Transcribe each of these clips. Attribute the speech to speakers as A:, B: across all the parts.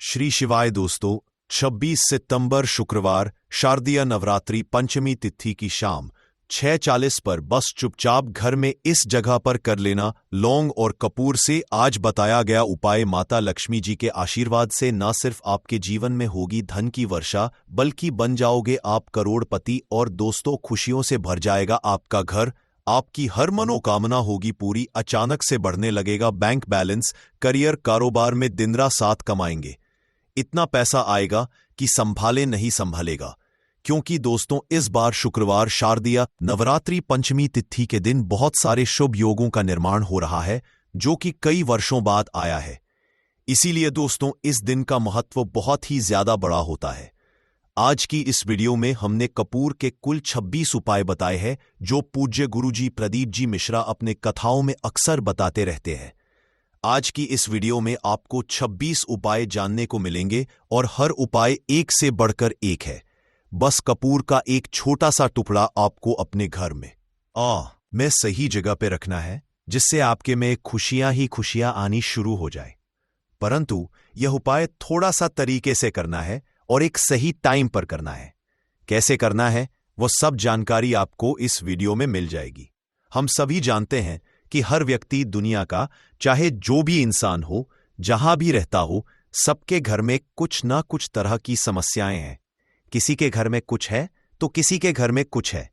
A: श्री शिवाय दोस्तों, 26 सितंबर शुक्रवार शारदीय नवरात्रि पंचमी तिथि की शाम 6:40 पर बस चुपचाप घर में इस जगह पर कर लेना लौंग और कपूर से आज बताया गया उपाय माता लक्ष्मी जी के आशीर्वाद से न सिर्फ आपके जीवन में होगी धन की वर्षा, बल्कि बन जाओगे आप करोड़पति और दोस्तों खुशियों से भर जाएगा आपका घर। आपकी हर मनोकामना होगी पूरी, अचानक से बढ़ने लगेगा बैंक बैलेंस, करियर कारोबार में दिन रात साथ कमाएंगे, इतना पैसा आएगा कि संभाले नहीं संभलेगा। क्योंकि दोस्तों इस बार शुक्रवार शारदीय नवरात्रि पंचमी तिथि के दिन बहुत सारे शुभ योगों का निर्माण हो रहा है जो कि कई वर्षों बाद आया है। इसीलिए दोस्तों इस दिन का महत्व बहुत ही ज्यादा बड़ा होता है। आज की इस वीडियो में हमने कपूर के कुल 26 उपाय बताए हैं जो पूज्य गुरुजी प्रदीप जी मिश्रा अपने कथाओं में अक्सर बताते रहते हैं। आज की इस वीडियो में आपको 26 उपाय जानने को मिलेंगे और हर उपाय एक से बढ़कर एक है। बस कपूर का एक छोटा सा टुकड़ा आपको अपने घर में सही जगह पे रखना है, जिससे आपके में खुशियां ही खुशियां आनी शुरू हो जाए। परंतु यह उपाय थोड़ा सा तरीके से करना है और एक सही टाइम पर करना है। कैसे करना है वो सब जानकारी आपको इस वीडियो में मिल जाएगी। हम सभी जानते हैं कि हर व्यक्ति दुनिया का, चाहे जो भी इंसान हो, जहां भी रहता हो, सबके घर में कुछ ना कुछ तरह की समस्याएं हैं। किसी के घर में कुछ है तो किसी के घर में कुछ है।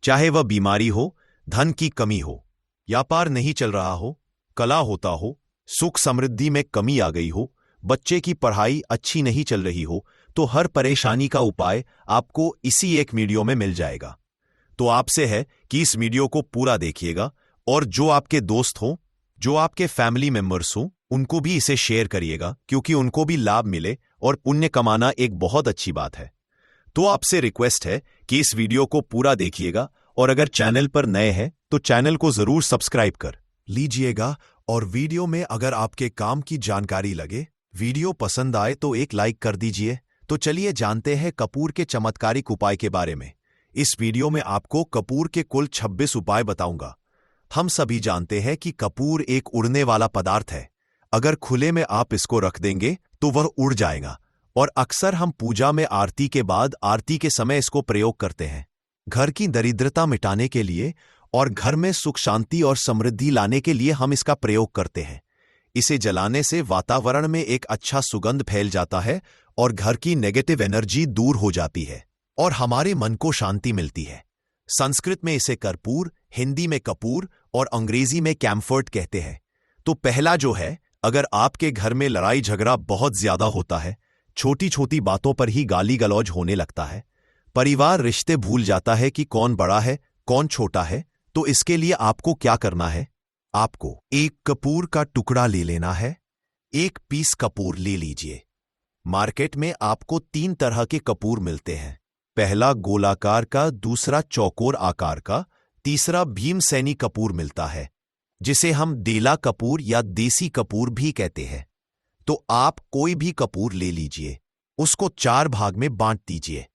A: चाहे वह बीमारी हो, धन की कमी हो, व्यापार नहीं चल रहा हो, कला होता हो, सुख समृद्धि में कमी आ गई हो, बच्चे की पढ़ाई अच्छी नहीं चल रही हो, तो हर परेशानी का उपाय आपको इसी एक वीडियो में मिल जाएगा। तो आपसे है कि इस वीडियो को पूरा देखिएगा और जो आपके दोस्त हो, जो आपके फैमिली मेंबर्स हो, उनको भी इसे शेयर करिएगा, क्योंकि उनको भी लाभ मिले और पुण्य कमाना एक बहुत अच्छी बात है। तो आपसे रिक्वेस्ट है कि इस वीडियो को पूरा देखिएगा और अगर चैनल पर नए हैं तो चैनल को जरूर सब्सक्राइब कर लीजिएगा। और वीडियो में अगर आपके काम की जानकारी लगे, वीडियो पसंद आए तो एक लाइक कर दीजिए। तो चलिए जानते हैं कपूर के चमत्कारिक उपाय के बारे में। इस वीडियो में आपको कपूर के कुल 26 उपाय बताऊंगा। हम सभी जानते हैं कि कपूर एक उड़ने वाला पदार्थ है। अगर खुले में आप इसको रख देंगे तो वह उड़ जाएगा और अक्सर हम पूजा में आरती के बाद आरती के समय इसको प्रयोग करते हैं। घर की दरिद्रता मिटाने के लिए और घर में सुख शांति और समृद्धि लाने के लिए हम इसका प्रयोग करते हैं। इसे जलाने से वातावरण में एक अच्छा सुगंध फैल जाता है और घर की नेगेटिव एनर्जी दूर हो जाती है और हमारे मन को शांति मिलती है। संस्कृत में इसे कर्पूर, हिंदी में कपूर और अंग्रेजी में कैम्फर्ट कहते हैं। तो पहला जो है, अगर आपके घर में लड़ाई झगड़ा बहुत ज्यादा होता है, छोटी छोटी बातों पर ही गाली गलौज होने लगता है, परिवार रिश्ते भूल जाता है कि कौन बड़ा है कौन छोटा है, तो इसके लिए आपको क्या करना है? आपको एक कपूर का टुकड़ा ले लेना है। एक पीस कपूर ले लीजिए। मार्केट में आपको 3 तरह के कपूर मिलते हैं। पहला गोलाकार का, दूसरा चौकोर आकार का, तीसरा भीमसेनी कपूर मिलता है, जिसे हम देला कपूर या देसी कपूर भी कहते हैं। तो आप कोई भी कपूर ले लीजिए, उसको 4 भाग में बांट दीजिए।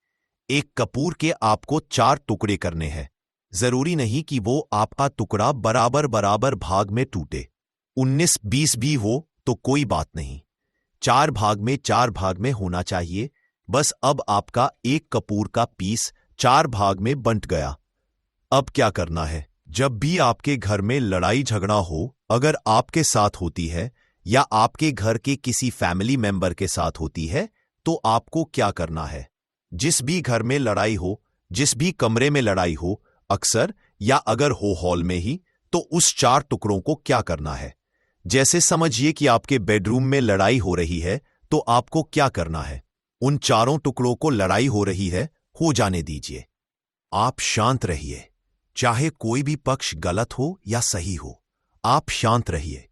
A: एक कपूर के आपको 4 टुकड़े करने हैं। जरूरी नहीं कि वो आपका टुकड़ा बराबर बराबर भाग में टूटे, 19-20 भी हो तो कोई बात नहीं, 4 भाग में होना चाहिए। बस अब आपका एक कपूर का पीस 4 भाग में बंट गया। अब क्या करना है? जब भी आपके घर में लड़ाई झगड़ा हो, अगर आपके साथ होती है या आपके घर के किसी फैमिली मेंबर के साथ होती है, तो आपको क्या करना है? जिस भी घर में लड़ाई हो, जिस भी कमरे में लड़ाई हो, अक्सर या अगर हो हॉल में ही, तो उस 4 टुकड़ों को क्या करना है? जैसे समझिए कि आपके बेडरूम में लड़ाई हो रही है, तो आपको क्या करना है? उन 4 टुकड़ों को लड़ाई हो रही है, हो जाने दीजिए। आप शांत रहिए, चाहे कोई भी पक्ष गलत हो या सही हो, आप शांत रहिए।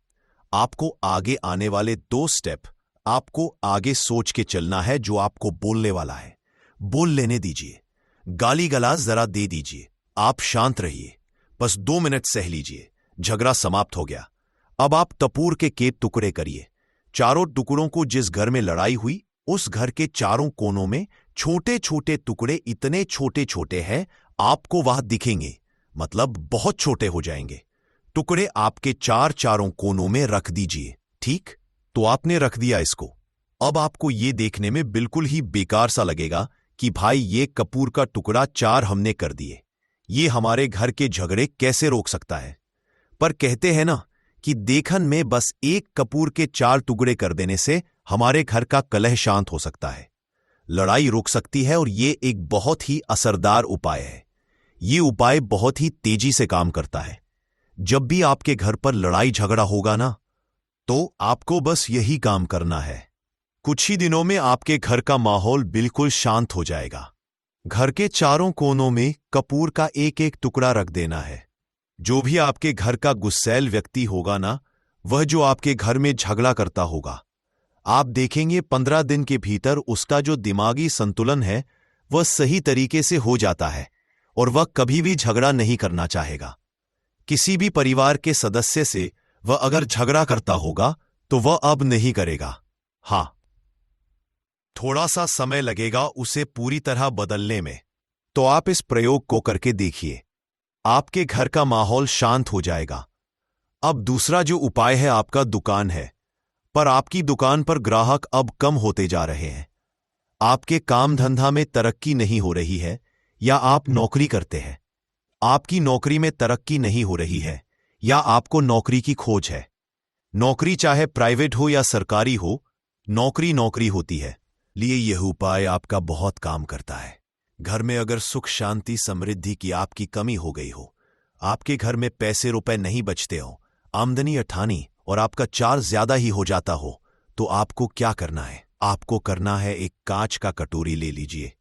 A: आपको आगे आने वाले 2 स्टेप आपको आगे सोच के चलना है। जो आपको बोलने वाला है बोल लेने दीजिए, गाली गलौज जरा दे दीजिए। आप शांत रहिए, बस 2 मिनट सह लीजिए। झगड़ा समाप्त हो गया। अब आप कपूर के टुकड़े करिए। 4 टुकड़ों को जिस घर में लड़ाई हुई, उस घर के 4 कोनों में छोटे छोटे टुकड़े, इतने छोटे छोटे हैं आपको वहां दिखेंगे, मतलब बहुत छोटे हो जाएंगे। टुकड़े आपके 4 कोनों में रख दीजिए। ठीक, तो आपने रख दिया इसको। अब आपको ये देखने में बिल्कुल ही बेकार सा लगेगा कि भाई ये कपूर का टुकड़ा 4 हमने कर दिए, ये हमारे घर के झगड़े कैसे रोक सकता है। पर कहते हैं ना कि देखन में बस एक कपूर के 4 टुकड़े कर देने से हमारे घर का कलह शांत हो सकता है, लड़ाई रुक सकती है। और ये एक बहुत ही असरदार उपाय है। ये उपाय बहुत ही तेजी से काम करता है। जब भी आपके घर पर लड़ाई झगड़ा होगा ना, तो आपको बस यही काम करना है। कुछ ही दिनों में आपके घर का माहौल बिल्कुल शांत हो जाएगा। घर के चारों कोनों में कपूर का एक एक टुकड़ा रख देना है। जो भी आपके घर का गुस्सैल व्यक्ति होगा ना, वह जो आपके घर में झगड़ा करता होगा, आप देखेंगे 15 दिन के भीतर उसका जो दिमागी संतुलन है वह सही तरीके से हो जाता है और वह कभी भी झगड़ा नहीं करना चाहेगा। किसी भी परिवार के सदस्य से वह अगर झगड़ा करता होगा तो वह अब नहीं करेगा। हाँ, थोड़ा सा समय लगेगा उसे पूरी तरह बदलने में। तो आप इस प्रयोग को करके देखिए, आपके घर का माहौल शांत हो जाएगा। अब दूसरा जो उपाय है आपका दुकान है, पर आपकी दुकान पर ग्राहक अब कम होते जा रहे हैं। आपके काम धंधा में तरक्की नहीं हो रही है, या आप नौकरी करते हैं, आपकी नौकरी में तरक्की नहीं हो रही है, या आपको नौकरी की खोज है। नौकरी चाहे प्राइवेट हो या सरकारी हो, नौकरी नौकरी होती है। लिए यह उपाय आपका बहुत काम करता है। घर में अगर सुख शांति समृद्धि की आपकी कमी हो गई हो, आपके घर में पैसे रुपए नहीं बचते हो, आमदनी अठानी और आपका चार ज्यादा ही हो जाता हो, तो आपको क्या करना है? आपको करना है एक कांच का कटोरी ले लीजिए।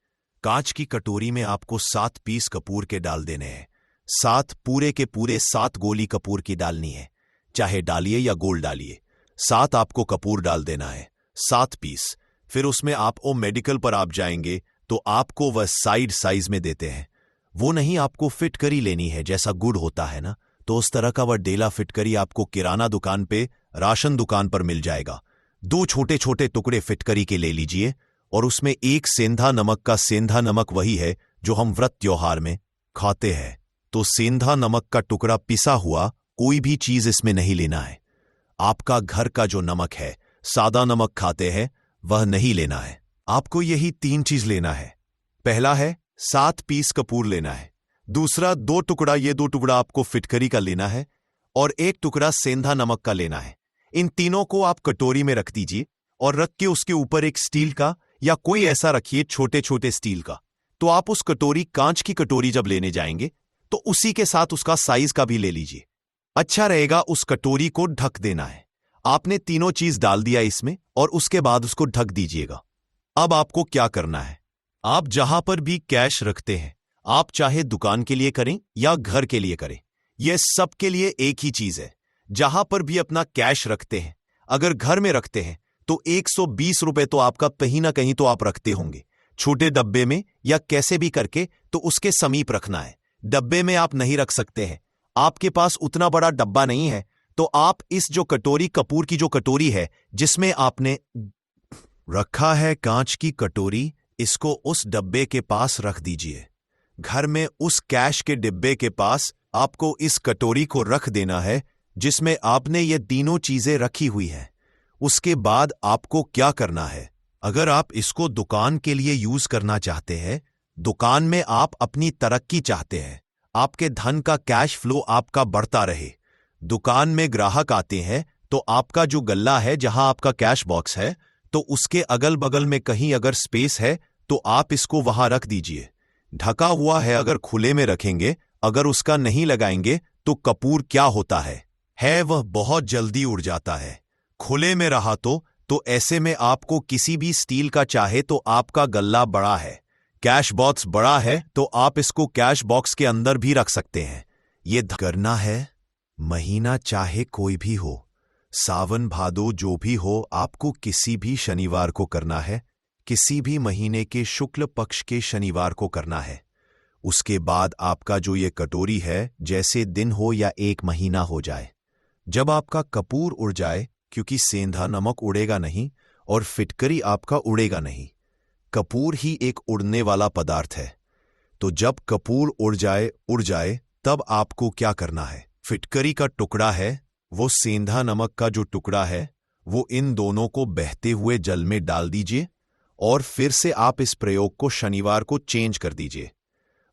A: कांच की कटोरी में आपको 7 पीस कपूर के डाल देने हैं। 7 पूरे के पूरे 7 गोली कपूर की डालनी है, चाहे डालिए या गोल डालिए। 7 आपको कपूर डाल देना है, 7 पीस। फिर उसमें आप मेडिकल पर आप जाएंगे तो आपको वह साइड साइज में देते हैं। वो नहीं, आपको फिटकरी लेनी है, जैसा गुड़ होता है ना, तो उस तरह का वह डेला फिटकरी आपको किराना दुकान पे, राशन दुकान पर मिल जाएगा। 2 छोटे छोटे टुकड़े फिटकरी के ले लीजिए और उसमें 1 सेंधा नमक का, सेंधा नमक वही है जो हम व्रत त्योहार में खाते हैं, तो सेंधा नमक का टुकड़ा पिसा हुआ कोई भी चीज इसमें नहीं लेना है। आपका घर का जो नमक है, सादा नमक खाते हैं, वह नहीं लेना है। आपको यही 3 चीज लेना है। पहला है 7 पीस कपूर लेना है, दूसरा 2 टुकड़ा, ये 2 टुकड़ा आपको फिटकरी का लेना है, और 1 टुकड़ा सेंधा नमक का लेना है। इन तीनों को आप कटोरी में रख दीजिए और रख के उसके ऊपर एक स्टील का या कोई ऐसा रखिए छोटे छोटे स्टील का। तो आप उस कटोरी, कांच की कटोरी जब लेने जाएंगे तो उसी के साथ उसका साइज का भी ले लीजिए। अच्छा रहेगा उस कटोरी को ढक देना है। आपने तीनों चीज डाल दिया इसमें और उसके बाद उसको ढक दीजिएगा। अब आपको क्या करना है, आप जहां पर भी कैश रखते हैं, आप चाहे दुकान के लिए करें या घर के लिए करें, यह सबके लिए एक ही चीज है। जहां पर भी अपना कैश रखते हैं, अगर घर में रखते हैं तो 120 रुपए तो आपका कहीं ना कहीं तो आप रखते होंगे, छोटे डब्बे में या कैसे भी करके, तो उसके समीप रखना है। डब्बे में आप नहीं रख सकते हैं, आपके पास उतना बड़ा डब्बा नहीं है, तो आप इस जो कटोरी, कपूर की जो कटोरी है जिसमें आपने रखा है कांच की कटोरी, इसको उस डब्बे के पास रख दीजिए। घर में उस कैश के डिब्बे के पास आपको इस कटोरी को रख देना है जिसमें आपने ये तीनों चीजें रखी हुई हैं। उसके बाद आपको क्या करना है, अगर आप इसको दुकान के लिए यूज करना चाहते हैं, दुकान में आप अपनी तरक्की चाहते हैं, आपके धन का कैश फ्लो आपका बढ़ता रहे, दुकान में ग्राहक आते हैं, तो आपका जो गल्ला है, जहां आपका कैश बॉक्स है, तो उसके अगल बगल में कहीं अगर स्पेस है तो आप इसको वहां रख दीजिए। ढका हुआ है अगर खुले में रखेंगे, अगर उसका नहीं लगाएंगे तो कपूर क्या होता है वह बहुत जल्दी उड़ जाता है। खुले में रहा तो ऐसे में आपको किसी भी स्टील का, चाहे तो आपका गल्ला बड़ा है, कैश बॉक्स बड़ा है, तो आप इसको कैश बॉक्स के अंदर भी रख सकते हैं। ये करना है, महीना चाहे कोई भी हो, सावन भादो जो भी हो, आपको किसी भी शनिवार को करना है, किसी भी महीने के शुक्ल पक्ष के शनिवार को करना है। उसके बाद आपका जो ये कटोरी है, जैसे दिन हो या 1 महीना हो जाए, जब आपका कपूर उड़ जाए, क्योंकि सेंधा नमक उड़ेगा नहीं और फिटकरी आपका उड़ेगा नहीं, कपूर ही एक उड़ने वाला पदार्थ है, तो जब कपूर उड़ जाए तब आपको क्या करना है, फिटकरी का टुकड़ा है, वो सेंधा नमक का जो टुकड़ा है, वो इन दोनों को बहते हुए जल में डाल दीजिए और फिर से आप इस प्रयोग को शनिवार को चेंज कर दीजिए।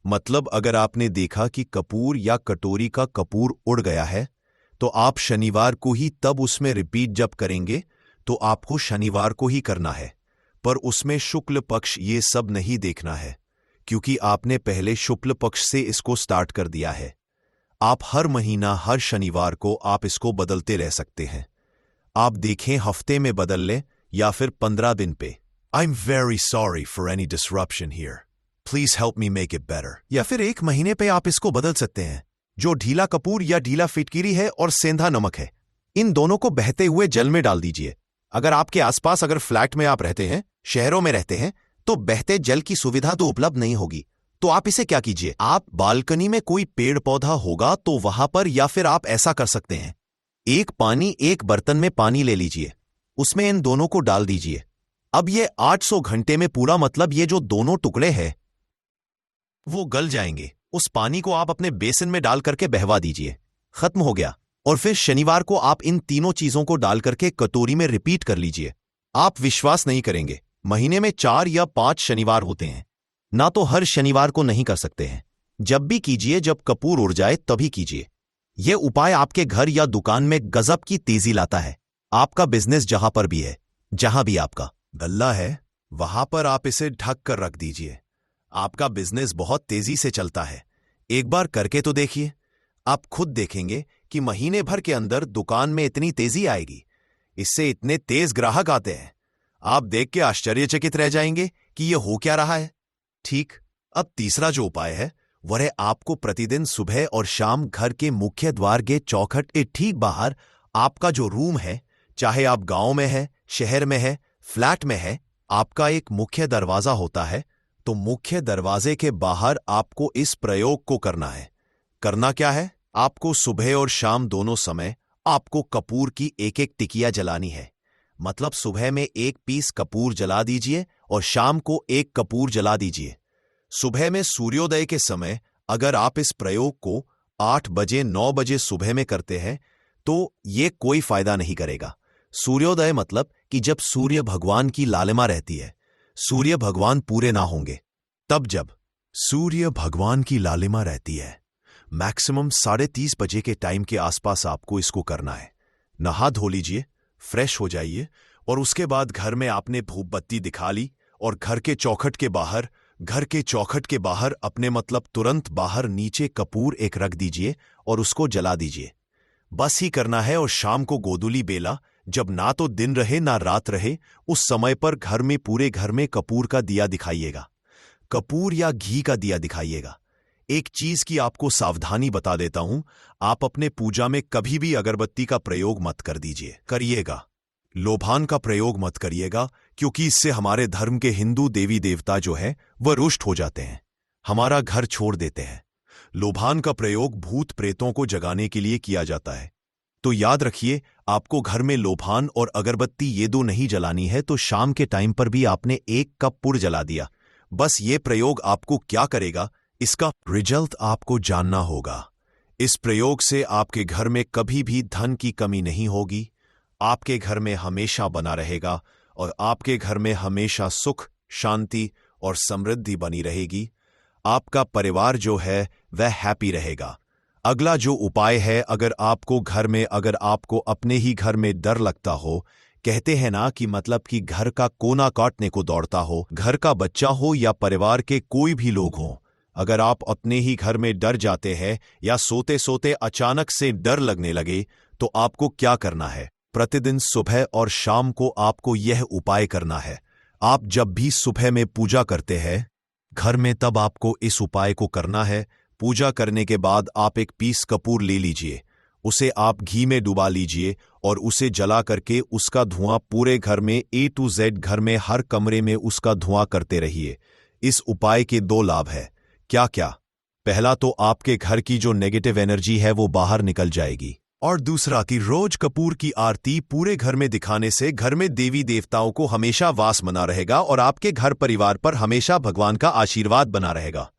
A: मतलब अगर आपने देखा कि कपूर या कटोरी का कपूर उड़ गया है तो आप शनिवार को ही तब उसमें रिपीट जब करेंगे तो आपको शनिवार को ही करना है, पर उसमें शुक्ल पक्ष ये सब नहीं देखना है क्योंकि आपने पहले शुक्ल पक्ष से इसको स्टार्ट कर दिया है। आप हर महीना हर शनिवार को आप इसको बदलते रह सकते हैं। आप देखें हफ्ते में बदल लें या फिर 15 दिन पे। I'm very sorry for any disruption here. Please help me make it better. या फिर 1 महीने पे आप इसको बदल सकते हैं। जो ढीला कपूर या ढीला फिटकिरी है और सेंधा नमक है, इन दोनों को बहते हुए जल में डाल दीजिए। अगर आपके आसपास अगर फ्लैट में आप रहते हैं, शहरों में रहते हैं, तो बहते जल की सुविधा तो उपलब्ध नहीं होगी। तो आप इसे क्या कीजिए, आप बालकनी में कोई पेड़ पौधा होगा तो वहां पर, या फिर आप ऐसा कर सकते हैं, एक बर्तन में पानी ले लीजिए, उसमें इन दोनों को डाल दीजिए। अब ये 800 घंटे में पूरा, मतलब ये जो दोनों टुकड़े हैं वो गल जाएंगे। उस पानी को आप अपने बेसिन में डाल करके बहवा दीजिए, खत्म हो गया। और फिर शनिवार को आप इन तीनों चीजों को डाल करके कटोरी में रिपीट कर लीजिए। आप विश्वास नहीं करेंगे, महीने में 4 या 5 शनिवार होते हैं। ना तो हर शनिवार को नहीं कर सकते हैं, जब भी कीजिए, जब कपूर उड़ जाए तभी कीजिए। यह उपाय आपके घर या दुकान में गजब की तेजी लाता है। आपका बिजनेस जहां पर भी है, जहां भी आपका गल्ला है, वहां पर आप इसे ढक कर रख दीजिए। आपका बिजनेस बहुत तेजी से चलता है। एक बार करके तो देखिए, आप खुद देखेंगे कि महीने भर के अंदर दुकान में इतनी तेजी आएगी। इससे इतने तेज ग्राहक आते हैं, आप देख के आश्चर्यचकित रह जाएंगे कि यह हो क्या रहा है। ठीक, अब तीसरा जो उपाय है वह है आपको प्रतिदिन सुबह और शाम घर के मुख्य द्वार के चौखट के ठीक बाहर, आपका जो रूम है, चाहे आप गांव में है, शहर में है, फ्लैट में है, आपका एक मुख्य दरवाजा होता है, तो मुख्य दरवाजे के बाहर आपको इस प्रयोग को करना है। करना क्या है, आपको सुबह और शाम दोनों समय आपको कपूर की एक एक टिकिया जलानी है। मतलब सुबह में 1 पीस कपूर जला दीजिए और शाम को 1 कपूर जला दीजिए। सुबह में सूर्योदय के समय अगर आप इस प्रयोग को 8 बजे 9 बजे सुबह में करते हैं तो ये कोई फायदा नहीं करेगा। सूर्योदय मतलब कि जब सूर्य भगवान की लालिमा रहती है, सूर्य भगवान पूरे ना होंगे, तब जब सूर्य भगवान की लालिमा रहती है, मैक्सिमम 3:30 बजे के टाइम के आसपास आपको इसको करना है। नहा धो लीजिए, फ्रेश हो जाइए और उसके बाद घर में आपने धूप बत्ती दिखा ली और घर के चौखट के बाहर अपने मतलब तुरंत बाहर नीचे कपूर एक रख दीजिए और उसको जला दीजिए। बस ही करना है। और शाम को गोधूली बेला, जब ना तो दिन रहे ना रात रहे, उस समय पर घर में पूरे घर में कपूर का दिया दिखाइएगा, कपूर या घी का दिया दिखाइएगा। एक चीज की आपको सावधानी बता देता हूं, आप अपने पूजा में कभी भी अगरबत्ती का प्रयोग मत करिएगा। लोभान का प्रयोग मत करिएगा, क्योंकि इससे हमारे धर्म के हिंदू देवी देवता जो है वह रुष्ट हो जाते हैं, हमारा घर छोड़ देते हैं। लोभान का प्रयोग भूत प्रेतों को जगाने के लिए किया जाता है। तो याद रखिए, आपको घर में लोभान और अगरबत्ती ये दो नहीं जलानी है। तो शाम के टाइम पर भी आपने 1 कप पुर जला दिया। बस ये प्रयोग आपको क्या करेगा, इसका रिजल्ट आपको जानना होगा। इस प्रयोग से आपके घर में कभी भी धन की कमी नहीं होगी, आपके घर में हमेशा बना रहेगा और आपके घर में हमेशा सुख, शांति और समृद्धि बनी रहेगी। आपका परिवार जो है वह हैप्पी रहेगा। अगला जो उपाय है, अगर आपको अपने ही घर में डर लगता हो, कहते हैं ना कि मतलब कि घर का कोना काटने को दौड़ता हो, घर का बच्चा हो या परिवार के कोई भी लोग हों, अगर आप अपने ही घर में डर जाते हैं या सोते सोते अचानक से डर लगने लगे, तो आपको क्या करना है, प्रतिदिन सुबह और शाम को आपको यह उपाय करना है। आप जब भी सुबह में पूजा करते हैं घर में, तब आपको इस उपाय को करना है। पूजा करने के बाद आप 1 पीस कपूर ले लीजिए, उसे आप घी में डुबा लीजिए और उसे जला करके उसका धुआं पूरे घर में A to Z घर में हर कमरे में उसका धुआं करते रहिए। इस उपाय के 2 लाभ है। क्या क्या? पहला तो आपके घर की जो नेगेटिव एनर्जी है वो बाहर निकल जाएगी, और दूसरा कि रोज कपूर की आरती पूरे घर में दिखाने से घर में देवी देवताओं को हमेशा वास बना रहेगा और आपके घर परिवार पर हमेशा भगवान का आशीर्वाद बना रहेगा।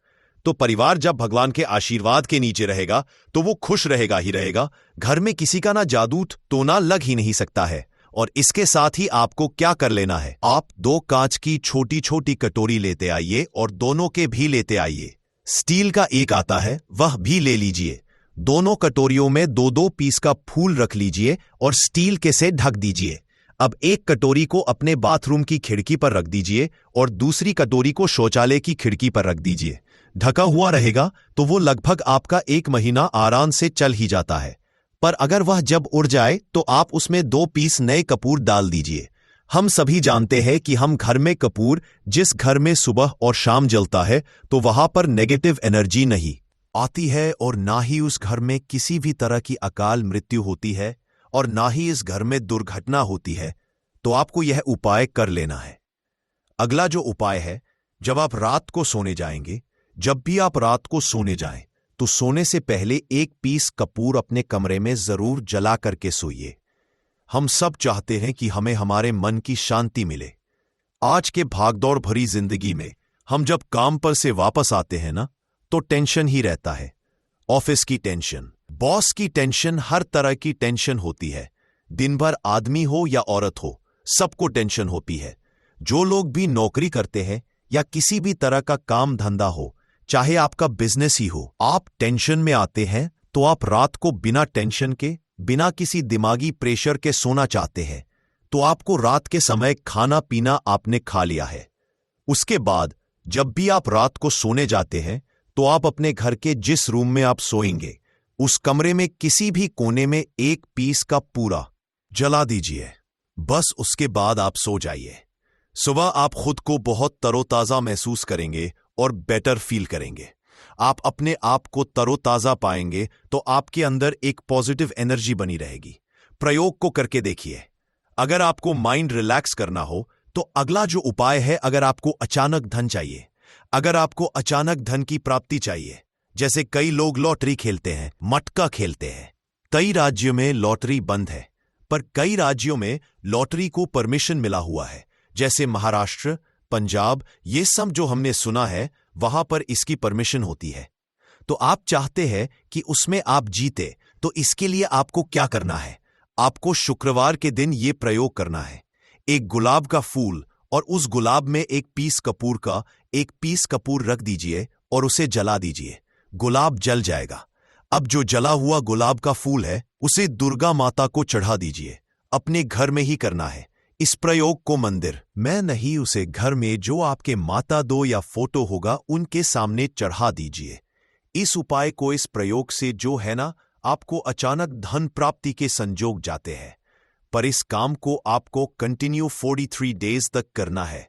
A: तो परिवार जब भगवान के आशीर्वाद के नीचे रहेगा तो वो खुश रहेगा ही रहेगा। घर में किसी का ना जादू टोना लग ही नहीं सकता है। और इसके साथ ही आपको क्या कर लेना है, आप 2 कांच की छोटी छोटी कटोरी लेते आइए और दोनों के भी लेते आइए। स्टील का एक आता है, वह भी ले लीजिए। दोनों कटोरियों में 2-2 पीस का फूल रख लीजिए और स्टील के से ढक दीजिए। अब एक कटोरी को अपने बाथरूम की खिड़की पर रख दीजिए और दूसरी कटोरी को शौचालय की खिड़की पर रख दीजिए। ढका हुआ रहेगा तो वो लगभग आपका 1 महीना आराम से चल ही जाता है। पर अगर वह जब उड़ जाए तो आप उसमें 2 पीस नए कपूर डाल दीजिए। हम सभी जानते हैं कि हम घर में कपूर जिस घर में सुबह और शाम जलता है तो वहां पर नेगेटिव एनर्जी नहीं आती है और ना ही उस घर में किसी भी तरह की अकाल मृत्यु होती है और ना ही इस घर में दुर्घटना होती है। तो आपको यह उपाय कर लेना है। अगला जो उपाय है, जब आप रात को सोने जाएंगे, जब भी आप रात को सोने जाएं तो सोने से पहले 1 पीस कपूर अपने कमरे में जरूर जला करके सोइए। हम सब चाहते हैं कि हमें हमारे मन की शांति मिले। आज के भागदौड़ भरी जिंदगी में हम जब काम पर से वापस आते हैं ना, तो टेंशन ही रहता है। ऑफिस की टेंशन, बॉस की टेंशन, हर तरह की टेंशन होती है। दिन भर आदमी हो या औरत हो, सबको टेंशन होती है। जो लोग भी नौकरी करते हैं या किसी भी तरह का काम धंधा हो, चाहे आपका बिजनेस ही हो, आप टेंशन में आते हैं तो आप रात को बिना टेंशन के, बिना किसी दिमागी प्रेशर के सोना चाहते हैं। तो आपको रात के समय खाना पीना आपने खा लिया है। उसके बाद जब भी आप रात को सोने जाते हैं तो आप अपने घर के जिस रूम में आप सोएंगे उस कमरे में किसी भी कोने में 1 पीस का पूरा जला दीजिए। बस उसके बाद आप सो जाइए। सुबह आप खुद को बहुत तरोताजा महसूस करेंगे और बेटर फील करेंगे। आप अपने आप को तरोताजा पाएंगे तो आपके अंदर एक पॉजिटिव एनर्जी बनी रहेगी। प्रयोग को करके देखिए। अगर आपको माइंड रिलैक्स करना हो तो अगला जो उपाय है, अगर आपको अचानक धन चाहिए, अगर आपको अचानक धन की प्राप्ति चाहिए, जैसे कई लोग लॉटरी खेलते हैं, मटका खेलते हैं। कई राज्यों में लॉटरी बंद है, पर कई राज्यों में लॉटरी को परमिशन मिला हुआ है, जैसे महाराष्ट्र, पंजाब, ये सब जो हमने सुना है, वहां पर इसकी परमिशन होती है। तो आप चाहते हैं कि उसमें आप जीते, तो इसके लिए आपको क्या करना है? आपको शुक्रवार के दिन ये प्रयोग करना है। एक गुलाब का फूल और उस गुलाब में 1 पीस कपूर का 1 पीस कपूर रख दीजिए और उसे जला दीजिए। गुलाब जल जाएगा। अब जो जला हुआ गुलाब का फूल है उसे दुर्गा माता को चढ़ा दीजिए। अपने घर में ही करना है। इस प्रयोग को मंदिर में नहीं, उसे घर में जो आपके माता दो या फोटो होगा उनके सामने चढ़ा दीजिए। इस उपाय को, इस प्रयोग से जो है ना, आपको अचानक धन प्राप्ति के संजोग जाते हैं। पर इस काम को आपको कंटिन्यू 43 डेज तक करना है।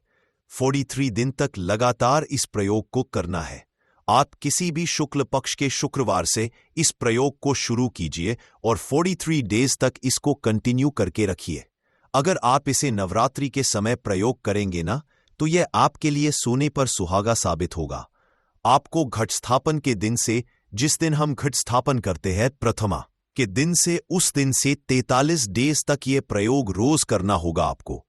A: 43 दिन तक लगातार इस प्रयोग को करना है। आप किसी भी शुक्ल पक्ष के शुक्रवार से इस प्रयोग को शुरू कीजिए और 43 डेज तक इसको कंटिन्यू करके रखिए। अगर आप इसे नवरात्रि के समय प्रयोग करेंगे ना, तो यह आपके लिए सोने पर सुहागा साबित होगा। आपको घट स्थापन के दिन से, जिस दिन हम घट स्थापन करते हैं प्रथमा के दिन से, उस दिन से 43 डेज तक ये प्रयोग रोज करना होगा आपको।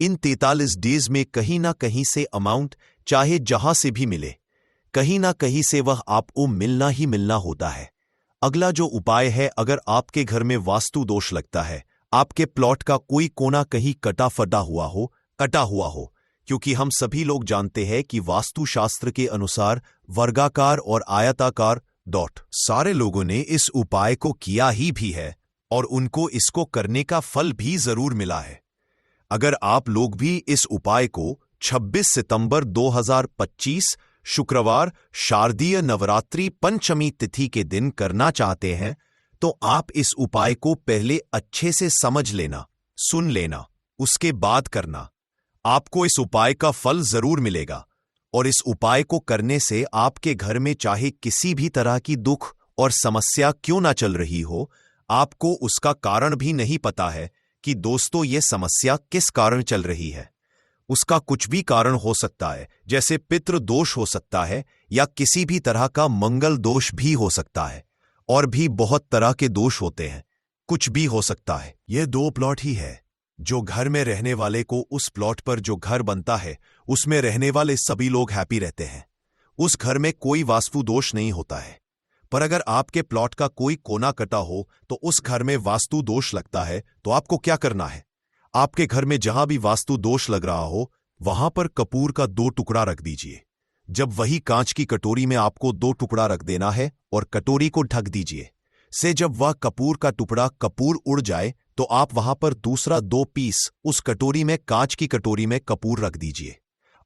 A: इन 43 डेज में कहीं ना कहीं से अमाउंट, चाहे जहां से भी मिले, कहीं ना कहीं से वह आपको मिलना ही मिलना होता है। अगला जो उपाय है, अगर आपके घर में वास्तु दोष लगता है, आपके प्लॉट का कोई कोना कहीं कटा हुआ हो, क्योंकि हम सभी लोग जानते हैं कि वास्तुशास्त्र के अनुसार वर्गाकार और आयताकार डॉट सारे लोगों ने इस उपाय को किया ही भी है और उनको इसको करने का फल भी जरूर मिला है। अगर आप लोग भी इस उपाय को 26 सितंबर 2025 शुक्रवार शारदीय नवरात्रि पंचमी तिथि के दिन करना चाहते हैं, तो आप इस उपाय को पहले अच्छे से समझ लेना, सुन लेना, उसके बाद करना। आपको इस उपाय का फल जरूर मिलेगा और इस उपाय को करने से आपके घर में चाहे किसी भी तरह की दुख और समस्या क्यों ना चल रही हो, आपको उसका कारण भी नहीं पता है कि दोस्तों ये समस्या किस कारण चल रही है। उसका कुछ भी कारण हो सकता है, जैसे पितृ दोष हो सकता है या किसी भी तरह का मंगल दोष भी हो सकता है, और भी बहुत तरह के दोष होते हैं। कुछ भी हो सकता है। यह 2 प्लॉट ही है। जो घर में रहने वाले को, उस प्लॉट पर जो घर बनता है उसमें रहने वाले सभी लोग हैप्पी रहते हैं। उस घर में कोई वास्तु दोष नहीं होता है। पर अगर आपके प्लॉट का कोई कोना कटा हो तो उस घर में वास्तु दोष लगता है। तो आपको क्या करना है? आपके घर में जहां भी वास्तु दोष लग रहा हो वहां पर कपूर का 2 टुकड़ा रख दीजिए। जब वही कांच की कटोरी में आपको 2 टुकड़ा रख देना है और कटोरी को ढक दीजिए। से जब वह कपूर का टुकड़ा कपूर उड़ जाए तो आप वहां पर दूसरा 2 पीस उस कटोरी में, कांच की कटोरी में कपूर रख दीजिए।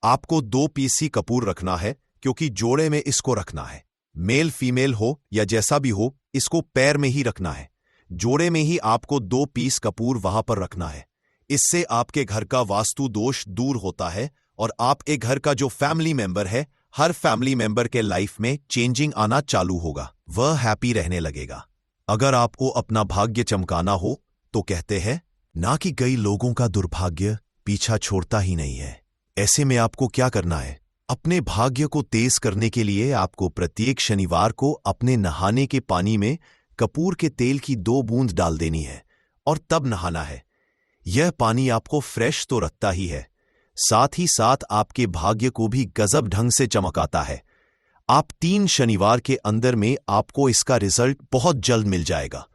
A: आपको 2 पीस ही कपूर रखना है क्योंकि जोड़े में इसको रखना है। मेल फीमेल हो या जैसा भी हो, इसको पैर में ही रखना है। जोड़े में ही आपको 2 पीस कपूर वहां पर रखना है। इससे आपके घर का वास्तु दोष दूर होता है और आपके घर का जो फैमिली मेंबर है, हर फैमिली मेंबर के लाइफ में चेंजिंग आना चालू होगा, वह हैप्पी रहने लगेगा। अगर आपको अपना भाग्य चमकाना हो तो कहते हैं ना कि कई लोगों का दुर्भाग्य पीछा छोड़ता ही नहीं है। ऐसे में आपको क्या करना है? अपने भाग्य को तेज करने के लिए आपको प्रत्येक शनिवार को अपने नहाने के पानी में कपूर के तेल की 2 बूंद डाल देनी है और तब नहाना है। यह पानी आपको फ्रेश तो रखता ही है, साथ ही साथ आपके भाग्य को भी गजब ढंग से चमकाता है। आप 3 शनिवार के अंदर में आपको इसका रिजल्ट बहुत जल्द मिल जाएगा।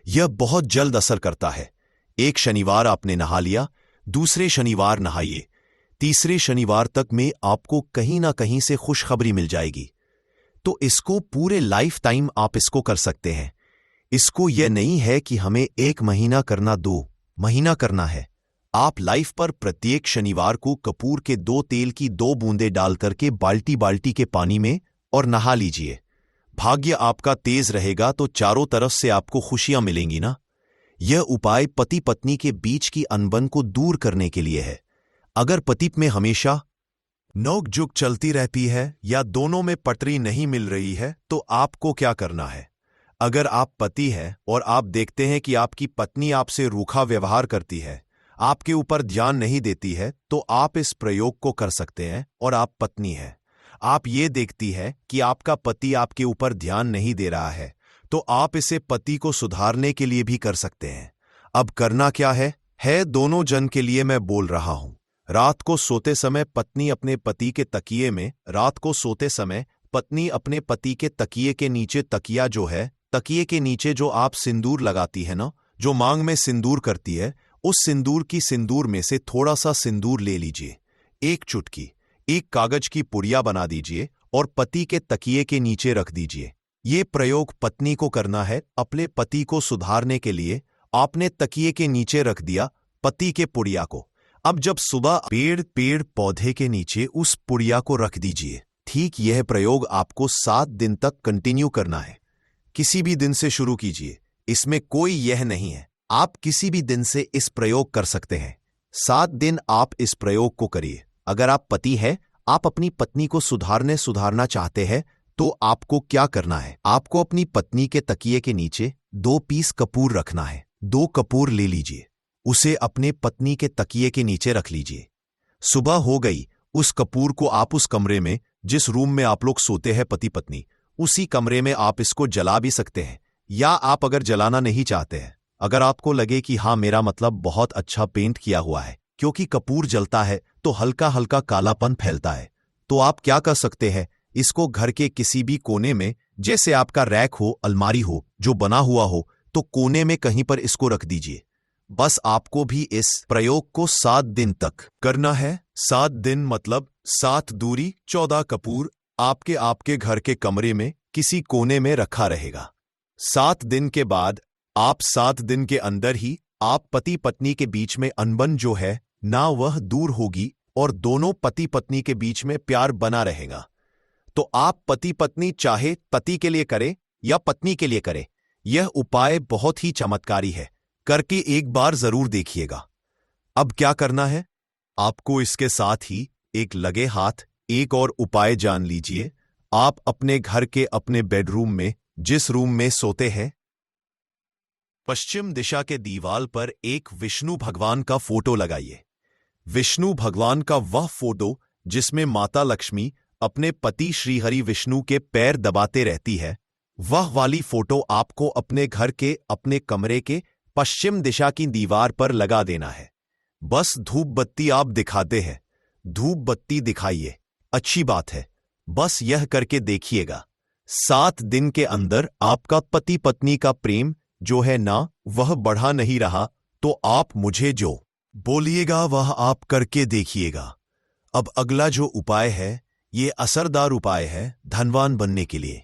A: यह बहुत जल्द असर करता है। एक शनिवार आपने नहा लिया, दूसरे शनिवार नहाइए, तीसरे शनिवार तक में आपको कहीं ना कहीं से खुशखबरी मिल जाएगी। तो इसको पूरे लाइफ टाइम आप इसको कर सकते हैं। इसको यह नहीं है कि हमें 1 महीना करना, 2 महीना करना है। आप लाइफ पर प्रत्येक शनिवार को कपूर के 2 तेल की 2 बूंदें डाल करके बाल्टी बाल्टी के पानी में और नहा लीजिए। भाग्य आपका तेज रहेगा तो चारों तरफ से आपको खुशियां मिलेंगी ना। यह उपाय पति पत्नी के बीच की अनबन को दूर करने के लिए है। अगर पति में हमेशा नोक झोंक चलती रहती है या दोनों में पटरी नहीं मिल रही है तो आपको क्या करना है? अगर आप पति हैं और आप देखते हैं कि आपकी पत्नी आपसे रूखा व्यवहार करती है, आपके ऊपर ध्यान नहीं देती है, तो आप इस प्रयोग को कर सकते हैं। और आप पत्नी हैं, आप ये देखती है कि आपका पति आपके ऊपर ध्यान नहीं दे रहा है, तो आप इसे पति को सुधारने के लिए भी कर सकते हैं। अब करना क्या है दोनों जन के लिए मैं बोल रहा हूं। रात को सोते समय पत्नी अपने पति के तकिए में, रात को सोते समय पत्नी अपने पति के तकिए के नीचे, तकिया जो है, तकिए के नीचे जो आप सिंदूर लगाती है ना, जो मांग में सिंदूर करती है, उस सिंदूर की सिंदूर में से थोड़ा सा सिंदूर ले लीजिए, 1 चुटकी, एक कागज की पुड़िया बना दीजिए और पति के तकिए के नीचे रख दीजिए। ये प्रयोग पत्नी को करना है अपने पति को सुधारने के लिए। आपने तकिए के नीचे रख दिया पति के पुड़िया को। अब जब सुबह पेड़ पौधे के नीचे उस पुड़िया को रख दीजिए। ठीक यह प्रयोग आपको 7 दिन तक कंटिन्यू करना है। किसी भी दिन से शुरू कीजिए, इसमें कोई यह नहीं है, आप किसी भी दिन से इस प्रयोग कर सकते हैं। 7 दिन आप इस प्रयोग को करिए। अगर आप पति हैं, आप अपनी पत्नी को सुधारना चाहते हैं, तो आपको क्या करना है? आपको अपनी पत्नी के तकिए के नीचे 2 पीस कपूर रखना है। 2 कपूर ले लीजिए, उसे अपने पत्नी के तकिए के नीचे रख लीजिए। सुबह हो गई, उस कपूर को आप उस कमरे में, जिस रूम में आप लोग सोते हैं पति पत्नी, उसी कमरे में आप इसको जला भी सकते हैं। या आप अगर जलाना नहीं चाहते हैं, अगर आपको लगे कि हाँ, मेरा मतलब बहुत अच्छा पेंट किया हुआ है, क्योंकि कपूर जलता है तो हल्का हल्का कालापन फैलता है, तो आप क्या कर सकते हैं? इसको घर के किसी भी कोने में, जैसे आपका रैक हो, अलमारी हो जो बना हुआ हो, तो कोने में कहीं पर इसको रख दीजिए। बस आपको भी इस प्रयोग को 7 दिन तक करना है। 7 दिन मतलब 7 दूरी 14 कपूर आपके घर के कमरे में किसी कोने में रखा रहेगा। 7 दिन के बाद, आप 7 दिन के अंदर ही आप पति पत्नी के बीच में अनबन जो है ना, वह दूर होगी और दोनों पति पत्नी के बीच में प्यार बना रहेगा। तो आप पति पत्नी चाहे पति के लिए करें या पत्नी के लिए करें, यह उपाय बहुत ही चमत्कारी है। करके एक बार जरूर देखिएगा। अब क्या करना है? आपको इसके साथ ही एक लगे हाथ एक और उपाय जान लीजिए। आप अपने घर के अपने बेडरूम में, जिस रूम में सोते हैं, पश्चिम दिशा के दीवार पर एक विष्णु भगवान का फोटो लगाइए। विष्णु भगवान का वह फोटो जिसमें माता लक्ष्मी अपने पति श्री हरि विष्णु के पैर दबाते रहती है, वह वाली फोटो आपको अपने घर के अपने कमरे के पश्चिम दिशा की दीवार पर लगा देना है। बस धूप बत्ती आप दिखाते हैं, धूप बत्ती दिखाइए, अच्छी बात है। बस यह करके देखिएगा, 7 दिन के अंदर आपका पति पत्नी का प्रेम जो है ना, वह बढ़ा नहीं रहा, तो आप मुझे जो बोलिएगा वह आप करके देखिएगा। अब अगला जो उपाय है, ये असरदार उपाय है धनवान बनने के लिए।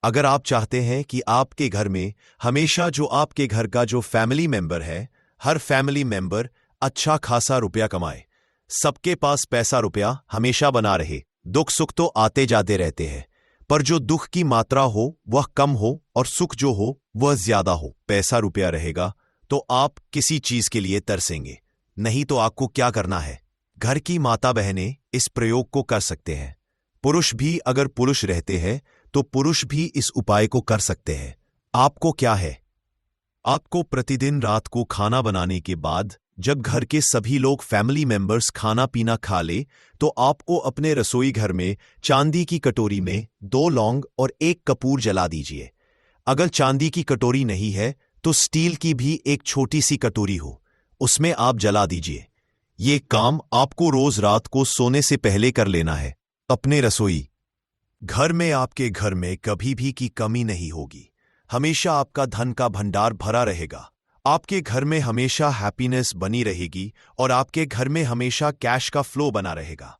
A: अगर आप चाहते हैं कि आपके घर में हमेशा जो आपके घर का जो फैमिली मेंबर है, हर फैमिली मेंबर अच्छा खासा रुपया कमाए, सबके पास पैसा रुपया हमेशा बना रहे, दुख सुख तो आते जाते रहते हैं, पर जो दुख की मात्रा हो वह कम हो और सुख जो हो वह ज्यादा हो, पैसा रुपया रहेगा तो आप किसी चीज के लिए तरसेंगे। नहीं तो आपको क्या करना है, घर की माता बहनें इस प्रयोग को कर सकते हैं। पुरुष भी अगर पुरुष रहते हैं तो पुरुष भी इस उपाय को कर सकते हैं। आपको क्या है, आपको प्रतिदिन रात को खाना बनाने के बाद जब घर के सभी लोग फैमिली मेंबर्स खाना पीना खा ले, तो आपको अपने रसोई घर में चांदी की कटोरी में 2 लौंग और 1 कपूर जला दीजिए। अगर चांदी की कटोरी नहीं है तो स्टील की भी एक छोटी सी कटोरी हो, उसमें आप जला दीजिए। ये काम आपको रोज रात को सोने से पहले कर लेना है। अपने रसोई घर में आपके घर में कभी भी की कमी नहीं होगी, हमेशा आपका धन का भंडार भरा रहेगा। आपके घर में हमेशा हैप्पीनेस बनी रहेगी और आपके घर में हमेशा कैश का फ्लो बना रहेगा।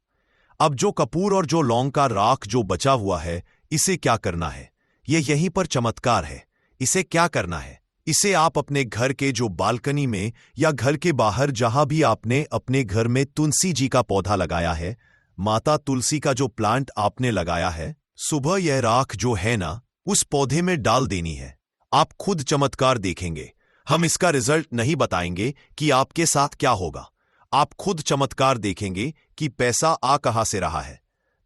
A: अब जो कपूर और जो लौंग का राख जो बचा हुआ है, इसे क्या करना है, ये यहीं पर चमत्कार है। इसे क्या करना है, इसे आप अपने घर के जो बालकनी में या घर के बाहर जहां भी आपने अपने घर में तुलसी जी का पौधा लगाया है, माता तुलसी का जो प्लांट आपने लगाया है, सुबह यह राख जो है ना उस पौधे में डाल देनी है। आप खुद चमत्कार देखेंगे। हम इसका रिजल्ट नहीं बताएंगे कि आपके साथ क्या होगा, आप खुद चमत्कार देखेंगे कि पैसा आ कहां से रहा है।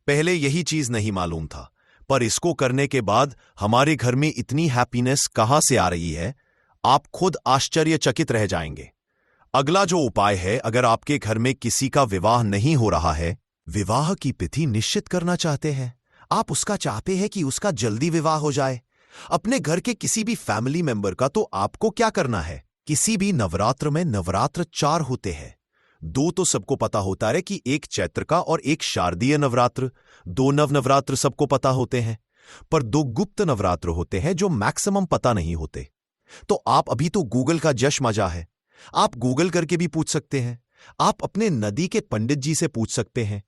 A: पहले यही चीज नहीं मालूम था, पर इसको करने के बाद हमारे घर में इतनी हैप्पीनेस कहां से आ रही है, आप खुद आश्चर्यचकित रह जाएंगे। अगला जो उपाय है, अगर आपके घर में किसी का विवाह नहीं हो रहा है, विवाह की तिथि निश्चित करना चाहते हैं, आप उसका चाहते हैं कि उसका जल्दी विवाह हो जाए, अपने घर के किसी भी फैमिली मेंबर का, तो आपको क्या करना है, किसी भी नवरात्र में नवरात्र 4 होते हैं। 2 तो सबको पता होता है कि एक चैत्र का और एक शारदीय नवरात्र, 2 नवरात्र सबको पता होते हैं, पर 2 गुप्त नवरात्र होते हैं जो मैक्सिमम पता नहीं होते। तो आप अभी तो गूगल का जश मजा है, आप गूगल करके भी पूछ सकते हैं, आप अपने नदी के पंडित जी से पूछ सकते हैं।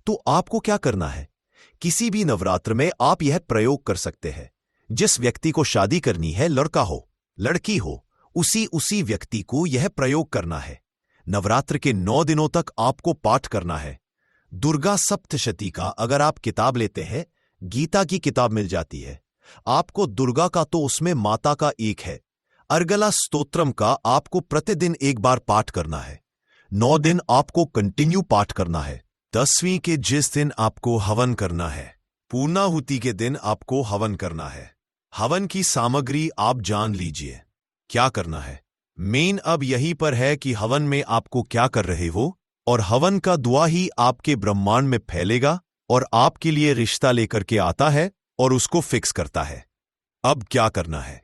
A: तो आपको क्या करना है, किसी भी नवरात्र में आप यह प्रयोग कर सकते हैं। जिस व्यक्ति को शादी करनी है, लड़का हो लड़की हो, उसी व्यक्ति को यह प्रयोग करना है। नवरात्र के 9 दिनों तक आपको पाठ करना है। दुर्गा सप्तशती का अगर आप किताब लेते हैं, गीता की किताब मिल जाती है आपको। दुर्गा का तो उसमें माता का एक है। अर्गला स्तोत्रम का आपको प्रतिदिन 1 बार पाठ करना है। 9 दिन आपको कंटिन्यू पाठ करना है। 10वीं के जिस दिन आपको हवन करना है, पूर्णाहुति के दिन आपको हवन करना है। हवन की सामग्री आप जान लीजिए क्या करना है। मेन अब यहीं पर है कि हवन में आपको क्या कर रहे हो, और हवन का दुआ ही आपके ब्रह्मांड में फैलेगा और आपके लिए रिश्ता लेकर के आता है और उसको फिक्स करता है। अब क्या करना है,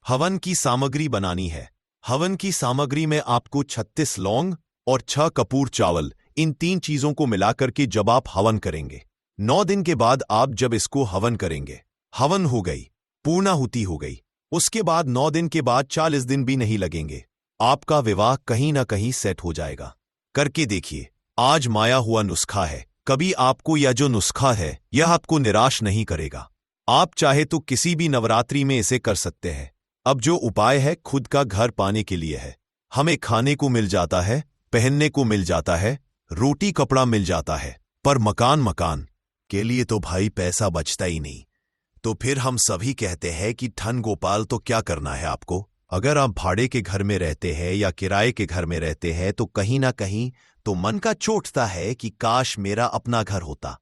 A: हवन की सामग्री बनानी है। हवन की सामग्री में आपको 36 लौंग और 6 कपूर चावल, इन 3 चीजों को मिलाकर के जब आप हवन करेंगे, 9 दिन के बाद आप जब इसको हवन करेंगे, हवन हो गई, पूर्णाहुति हो गई, उसके बाद 9 दिन के बाद 40 दिन भी नहीं लगेंगे, आपका विवाह कहीं ना कहीं सेट हो जाएगा। करके देखिए, आज माया हुआ नुस्खा है, कभी आपको यह जो नुस्खा है यह आपको निराश नहीं करेगा। आप चाहे तो किसी भी नवरात्रि में इसे कर सकते हैं। अब जो उपाय है खुद का घर पाने के लिए है। हमें खाने को मिल जाता है, पहनने को मिल जाता है, रोटी कपड़ा मिल जाता है, पर मकान के लिए तो भाई पैसा बचता ही नहीं। तो फिर हम सभी कहते हैं कि धन गोपाल, तो क्या करना है आपको। अगर आप भाड़े के घर में रहते हैं या किराए के घर में रहते हैं, तो कहीं ना कहीं तो मन का चोटता है कि काश मेरा अपना घर होता,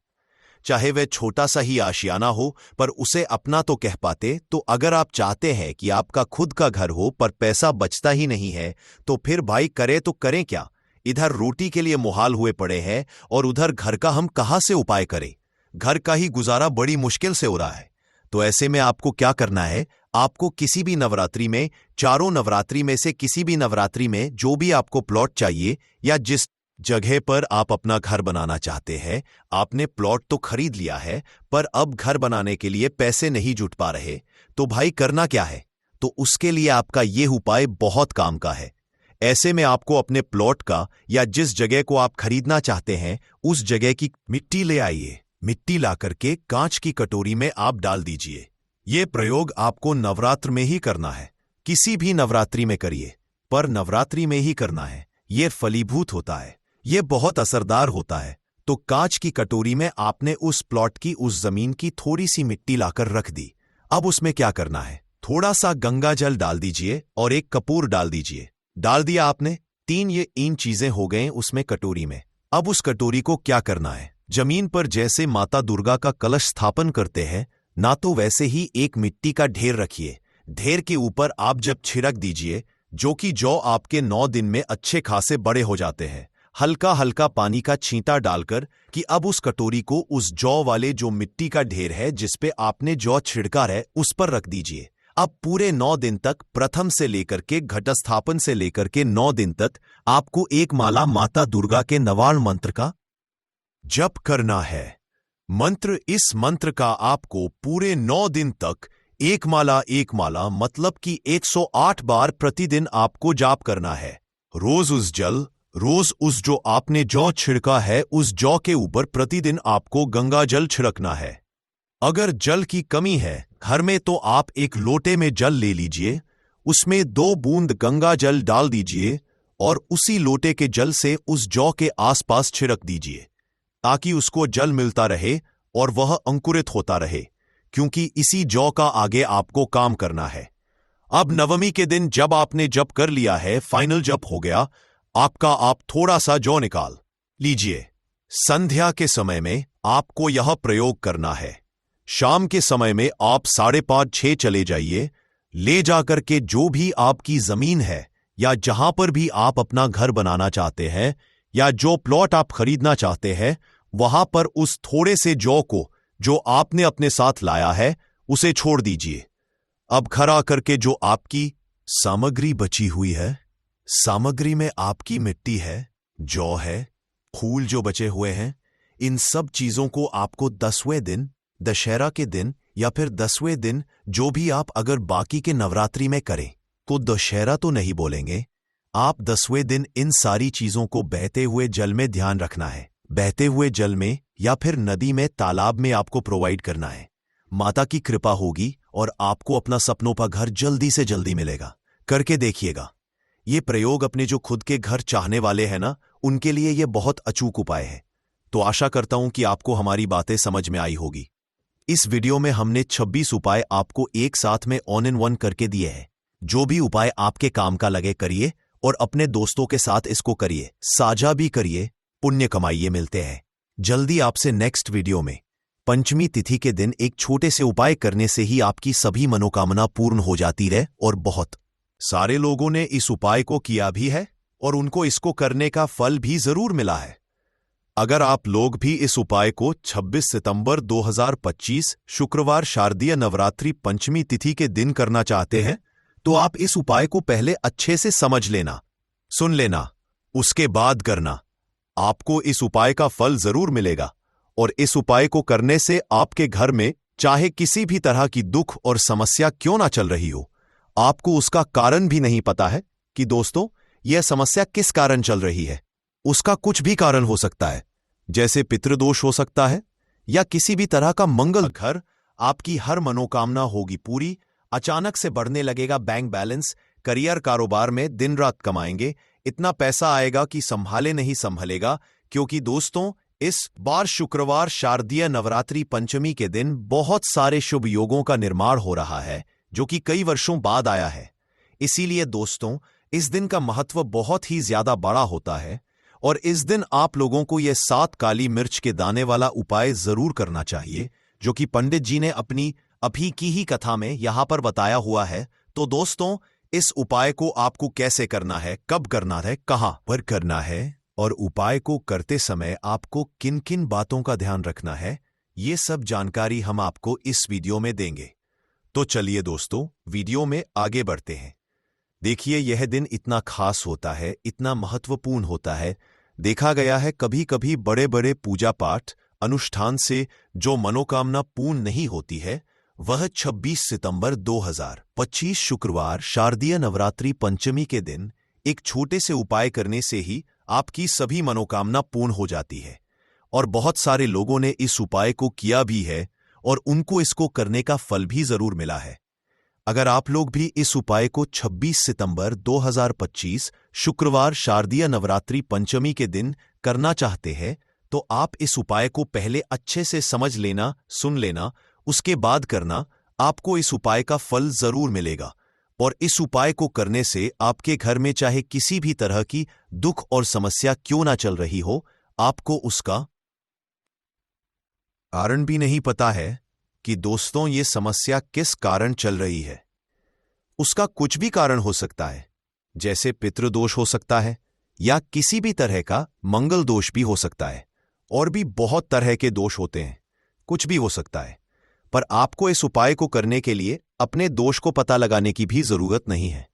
A: चाहे वह छोटा सा ही आशियाना हो, पर उसे अपना तो कह पाते। तो अगर आप चाहते हैं कि आपका खुद का घर हो पर पैसा बचता ही नहीं है, तो फिर भाई करे तो करें क्या। इधर रोटी के लिए मुहाल हुए पड़े हैं और उधर घर का हम कहां से उपाय करें। घर का ही गुजारा बड़ी मुश्किल से हो रहा है। तो ऐसे में आपको क्या करना है, आपको किसी भी नवरात्रि में, चारों नवरात्रि में से किसी भी नवरात्रि में जो भी आपको प्लॉट चाहिए या जिस जगह पर आप अपना घर बनाना चाहते हैं, आपने प्लॉट तो खरीद लिया है पर अब घर बनाने के लिए पैसे नहीं जुट पा रहे, तो भाई करना क्या है। तो उसके लिए आपका यह उपाय बहुत काम का है। ऐसे में आपको अपने प्लॉट का या जिस जगह को आप खरीदना चाहते हैं उस जगह की मिट्टी ले आइए। मिट्टी ला करके कांच की कटोरी में आप डाल दीजिए। ये प्रयोग आपको नवरात्र में ही करना है। किसी भी नवरात्रि में करिए, पर नवरात्रि में ही करना है। ये फलीभूत होता है, ये बहुत असरदार होता है। तो कांच की कटोरी में आपने उस प्लॉट की, उस जमीन की थोड़ी सी मिट्टी लाकर रख दी। अब उसमें क्या करना है, थोड़ा सा गंगा जल डाल दीजिए और एक कपूर डाल दीजिए। डाल दिया आपने, ये इन चीजें हो गए उसमें कटोरी में। अब उस कटोरी को क्या करना है, जमीन पर जैसे माता दुर्गा का कलश स्थापन करते हैं ना, तो वैसे ही एक मिट्टी का ढेर रखिए। ढेर के ऊपर आप जब छिड़क दीजिए, जो कि जौ आपके 9 दिन में अच्छे खासे बड़े हो जाते हैं। हल्का हल्का पानी का छींटा डालकर कि अब उस कटोरी को उस जौ वाले जो मिट्टी का ढेर है जिसपे आपने जौ छिड़का है उस पर रख दीजिए। अब पूरे 9 दिन तक, प्रथम से लेकर के घटस्थापन से लेकर के 9 दिन तक आपको एक माला माता दुर्गा के नवार्ण मंत्र का जप करना है। इस मंत्र का आपको पूरे 9 दिन तक एक माला मतलब कि 108 बार प्रतिदिन आपको जाप करना है। रोज उस जो आपने जौ छिड़का है उस जौ के ऊपर प्रतिदिन आपको गंगा जल छिड़कना है। अगर जल की कमी है घर में तो आप एक लोटे में जल ले लीजिए, उसमें 2 बूंद गंगा जल डाल दीजिए और उसी लोटे के जल से उस जौ के आसपास छिड़क दीजिए, ताकि उसको जल मिलता रहे और वह अंकुरित होता रहे, क्योंकि इसी जौ का आगे आपको काम करना है। अब नवमी के दिन जब आपने जप कर लिया है, फाइनल जप हो गया आपका, आप थोड़ा सा जौ निकाल लीजिए। संध्या के समय में आपको यह प्रयोग करना है। शाम के समय में आप 5:30-6 चले जाइए, ले जाकर के जो भी आपकी जमीन है या जहां पर भी आप अपना घर बनाना चाहते हैं या जो प्लॉट आप खरीदना चाहते हैं, वहां पर उस थोड़े से जौ को जो आपने अपने साथ लाया है उसे छोड़ दीजिए। अब घर आकर के जो आपकी सामग्री बची हुई है, सामग्री में आपकी मिट्टी है, जौ है, फूल जो बचे हुए हैं, इन सब चीजों को आपको 10वें दिन, दशहरा के दिन या फिर 10वें दिन, जो भी आप अगर बाकी के नवरात्रि में करें तो दशहरा तो नहीं बोलेंगे, आप 10वें दिन इन सारी चीजों को बहते हुए जल में ध्यान रखना है। बहते हुए जल में या फिर नदी में, तालाब में आपको प्रोवाइड करना है। माता की कृपा होगी और आपको अपना सपनों का घर जल्दी से जल्दी मिलेगा। करके देखिएगा। ये प्रयोग अपने जो खुद के घर चाहने वाले हैं ना, उनके लिए ये बहुत अचूक उपाय है। तो आशा करता हूं कि आपको हमारी बातें समझ में आई होगी। इस वीडियो में हमने 26 उपाय आपको एक साथ में ऑन इन वन करके दिए हैं। जो भी उपाय आपके काम का लगे करिए और अपने दोस्तों के साथ इसको करिए, साझा भी करिए, पुण्य कमाइए। मिलते हैं जल्दी आपसे नेक्स्ट वीडियो में। पंचमी तिथि के दिन एक छोटे से उपाय करने से ही आपकी सभी मनोकामना पूर्ण हो जाती है और बहुत सारे लोगों ने इस उपाय को किया भी है और उनको इसको करने का फल भी जरूर मिला है। अगर आप लोग भी इस उपाय को 26 सितंबर 2025 शुक्रवार शारदीय नवरात्रि पंचमी तिथि के दिन करना चाहते हैं, तो आप इस उपाय को पहले अच्छे से समझ लेना, सुन लेना, उसके बाद करना। आपको इस उपाय का फल जरूर मिलेगा और इस उपाय को करने से आपके घर में चाहे किसी भी तरह की दुख और समस्या क्यों ना चल रही हो, आपको उसका कारण भी नहीं पता है कि दोस्तों यह समस्या किस कारण चल रही है। उसका कुछ भी कारण हो सकता है, जैसे पितृदोष हो सकता है या किसी भी तरह का मंगल। घर आपकी हर मनोकामना होगी पूरी, अचानक से बढ़ने लगेगा बैंक बैलेंस, करियर कारोबार में दिन रात कमाएंगे, इतना पैसा आएगा कि संभाले नहीं संभलेगा। क्योंकि दोस्तों इस बार शुक्रवार शारदीय नवरात्रि पंचमी के दिन बहुत सारे शुभ योगों का निर्माण हो रहा है, जो कि कई वर्षों बाद आया है। इसीलिए दोस्तों इस दिन का महत्व बहुत ही ज्यादा बड़ा होता है और इस दिन आप लोगों को यह 7 काली मिर्च के दाने वाला उपाय जरूर करना चाहिए, जो कि पंडित जी ने अपनी अभी की ही कथा में यहां पर बताया हुआ है। तो दोस्तों इस उपाय को आपको कैसे करना है, कब करना है, कहां पर करना है और उपाय को करते समय आपको किन किन बातों का ध्यान रखना है, ये सब जानकारी हम आपको इस वीडियो में देंगे। तो चलिए दोस्तों वीडियो में आगे बढ़ते हैं। देखिए यह दिन इतना खास होता है, इतना महत्वपूर्ण होता है। देखा गया है कभी कभी बड़े बड़े पूजा पाठ अनुष्ठान से जो मनोकामना पूर्ण नहीं होती है, वह 26 सितंबर 2025 शुक्रवार शारदीय नवरात्रि पंचमी के दिन एक छोटे से उपाय करने से ही आपकी सभी मनोकामना पूर्ण हो जाती है। और बहुत सारे लोगों ने इस उपाय को किया भी है और उनको इसको करने का फल भी जरूर मिला है। अगर आप लोग भी इस उपाय को 26 सितंबर 2025 शुक्रवार शारदीय नवरात्रि पंचमी के दिन करना चाहते हैं तो आप इस उपाय को पहले अच्छे से समझ लेना, सुन लेना, उसके बाद करना। आपको इस उपाय का फल जरूर मिलेगा और इस उपाय को करने से आपके घर में चाहे किसी भी तरह की दुख और समस्या क्यों ना चल रही हो, आपको उसका कारण भी नहीं पता है कि दोस्तों ये समस्या किस कारण चल रही है। उसका कुछ भी कारण हो सकता है, जैसे पितृदोष हो सकता है या किसी भी तरह का मंगल दोष भी हो सकता है, और भी बहुत तरह के दोष होते हैं, कुछ भी हो सकता है। पर आपको इस उपाय को करने के लिए अपने दोष को पता लगाने की भी जरूरत नहीं है।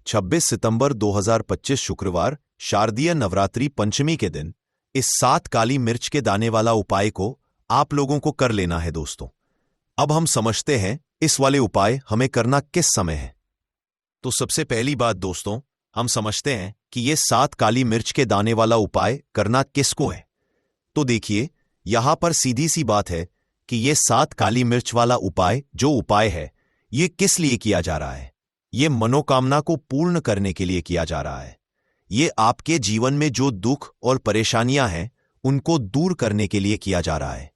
A: 26 सितंबर 2025 शुक्रवार शारदीय नवरात्रि पंचमी के दिन इस 7 काली मिर्च के दाने वाला उपाय को आप लोगों को कर लेना है दोस्तों। अब हम समझते हैं इस वाले उपाय हमें करना किस समय है। तो सबसे पहली बात दोस्तों, हम समझते हैं कि ये 7 काली मिर्च के दाने वाला उपाय करना किसको है। तो देखिए, यहां पर सीधी सी बात है कि ये 7 काली मिर्च वाला उपाय जो उपाय है, ये किस लिए किया जा रहा है। ये मनोकामना को पूर्ण करने के लिए किया जा रहा है। ये आपके जीवन में जो दुख और परेशानियां हैं उनको दूर करने के लिए किया जा रहा है,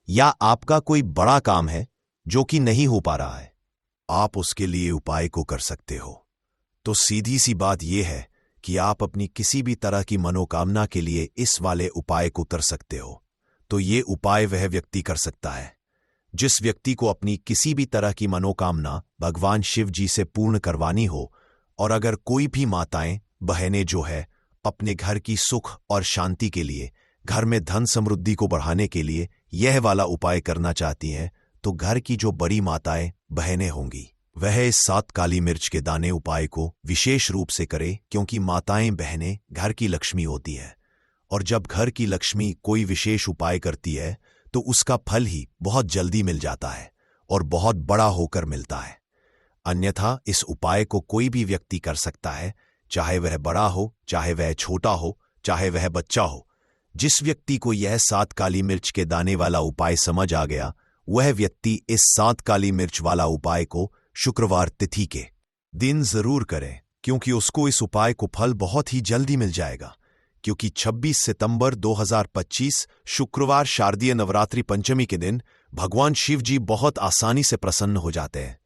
A: या आपका कोई बड़ा काम है जो कि नहीं हो पा रहा है, आप उसके लिए उपाय को कर सकते हो। तो सीधी सी बात यह है कि आप अपनी किसी भी तरह की मनोकामना के लिए इस वाले उपाय को कर सकते हो। तो ये उपाय वह व्यक्ति कर सकता है जिस व्यक्ति को अपनी किसी भी तरह की मनोकामना भगवान शिव जी से पूर्ण करवानी हो। और अगर कोई भी माताएं बहनें जो है अपने घर की सुख और शांति के लिए, घर में धन समृद्धि को बढ़ाने के लिए यह वाला उपाय करना चाहती हैं, तो घर की जो बड़ी माताएं बहनें होंगी वह इस 7 काली मिर्च के दाने उपाय को विशेष रूप से करे, क्योंकि माताएं बहनें घर की लक्ष्मी होती है। और जब घर की लक्ष्मी कोई विशेष उपाय करती है तो उसका फल ही बहुत जल्दी मिल जाता है और बहुत बड़ा होकर मिलता है। अन्यथा इस उपाय को कोई भी व्यक्ति कर सकता है, चाहे वह बड़ा हो, चाहे वह छोटा हो, चाहे वह बच्चा हो। जिस व्यक्ति को यह 7 काली मिर्च के दाने वाला उपाय समझ आ गया, वह व्यक्ति इस 7 काली मिर्च वाला उपाय को शुक्रवार तिथि के दिन जरूर करे, क्योंकि उसको इस उपाय को फल बहुत ही जल्दी मिल जाएगा। क्योंकि 26 सितंबर 2025 शुक्रवार शारदीय नवरात्रि पंचमी के दिन भगवान शिव जी बहुत आसानी से प्रसन्न हो जाते हैं।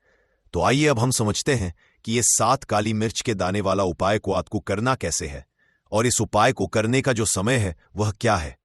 A: तो आइए अब हम समझते हैं कि ये 7 काली मिर्च के दाने वाला उपाय को आपको करना कैसे है और इस उपाय को करने का जो समय है वह क्या है।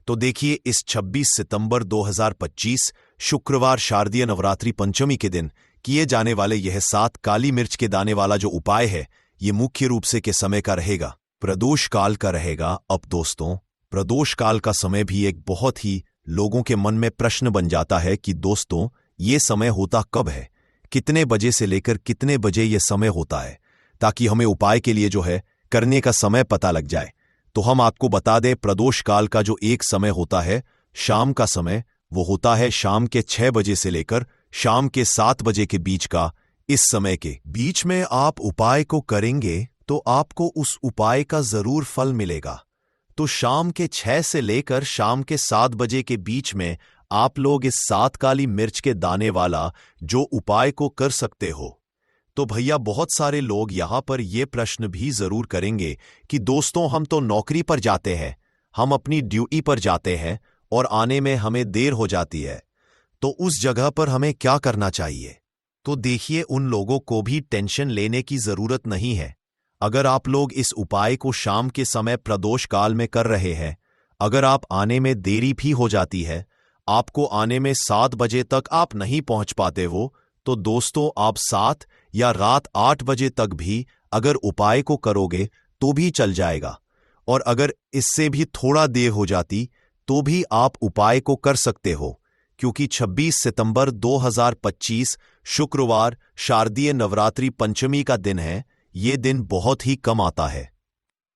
A: तो देखिए, इस 26 सितंबर 2025 शुक्रवार शारदीय नवरात्रि पंचमी के दिन किए जाने वाले यह 7 काली मिर्च के दाने वाला जो उपाय है, ये मुख्य रूप से के समय का रहेगा, प्रदोष काल का रहेगा। अब दोस्तों, प्रदोष काल का समय भी एक बहुत ही लोगों के मन में प्रश्न बन जाता है कि दोस्तों ये समय होता कब है, कितने बजे से लेकर कितने बजे ये समय होता है, ताकि हमें उपाय के लिए जो है करने का समय पता लग जाए। तो हम आपको बता दें, प्रदोष काल का जो एक समय होता है शाम का समय, वो होता है शाम के 6 बजे से लेकर शाम के 7 बजे के बीच का। इस समय के बीच में आप उपाय को करेंगे तो आपको उस उपाय का जरूर फल मिलेगा। तो शाम के 6 से लेकर शाम के 7 बजे के बीच में आप लोग इस 7 काली मिर्च के दाने वाला जो उपाय को कर सकते हो। तो भैया, बहुत सारे लोग यहां पर यह प्रश्न भी जरूर करेंगे कि दोस्तों हम तो नौकरी पर जाते हैं, हम अपनी ड्यूटी पर जाते हैं और आने में हमें देर हो जाती है, तो उस जगह पर हमें क्या करना चाहिए। तो देखिए, उन लोगों को भी टेंशन लेने की जरूरत नहीं है। अगर आप लोग इस उपाय को शाम के समय प्रदोष काल में कर रहे हैं, अगर आप आने में देरी भी हो जाती है, आपको आने में 7 बजे तक आप नहीं पहुंच पाते हो, तो दोस्तों आप 7 या रात 8 बजे तक भी अगर उपाय को करोगे तो भी चल जाएगा। और अगर इससे भी थोड़ा देर हो जाती तो भी आप उपाय को कर सकते हो, क्योंकि 26 सितंबर 2025 शुक्रवार शारदीय नवरात्रि पंचमी का दिन है। ये दिन बहुत ही कम आता है